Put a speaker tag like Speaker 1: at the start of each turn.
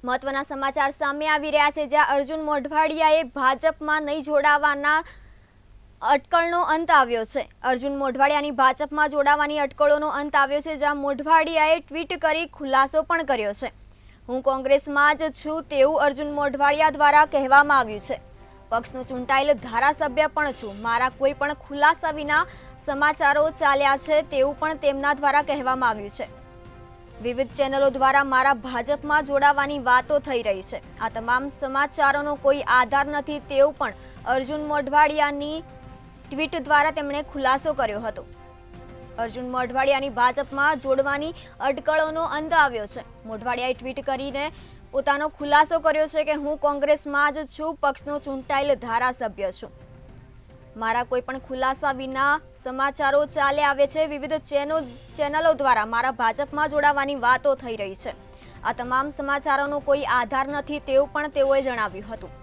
Speaker 1: મહત્વના સમાચાર સામે આવી રહ્યા છે, જ્યાં અર્જુન મોઢવાડિયાએ ભાજપમાં નહીં જોડાવાના અટકળનો અંત આવ્યો છે। અર્જુન મોઢવાડિયાની ભાજપમાં જોડાવાની અટકળોનો અંત આવ્યો છે, જ્યાં મોઢવાડિયાએ ટ્વીટ કરી ખુલાસો પણ કર્યો છે। હું કોંગ્રેસમાં જ છું તેવું અર્જુન મોઢવાડિયા દ્વારા કહેવામાં આવ્યું છે। પક્ષનો ચૂંટાયેલ ધારાસભ્ય પણ છું। મારા કોઈ પણ ખુલાસા વિના સમાચારો ચાલ્યા છે તેવું પણ તેમના દ્વારા કહેવામાં આવ્યું છે। વિવિધ ચેનલો દ્વારા મારા ભાજપમાં જોડાવાની વાતો થઈ રહી છે। આ તમામ સમાચારોનો કોઈ આધાર નથી તેવું પણ અર્જુન મોઢવાડિયાની ટ્વીટ દ્વારા તેમણે ખુલાસો કર્યો હતો। અર્જુન મોઢવાડિયાની ભાજપમાં જોડવાની અટકળોનો અંત આવ્યો છે। મોઢવાડિયાએ ટ્વીટ કરીને પોતાનો ખુલાસો કર્યો છે કે હું કોંગ્રેસમાં જ છું, પક્ષનો ચૂંટાયેલ ધારાસભ્ય છું। મારા કોઈ પણ ખુલાસા વિના સમાચારો ચાલે આવે છે। વિવિધ ચેનલો દ્વારા મારા ભાજપમાં જોડાવાની વાતો થઈ રહી છે। આ તમામ સમાચારોનો કોઈ આધાર નથી તેવું પણ તેઓએ જણાવ્યું હતું।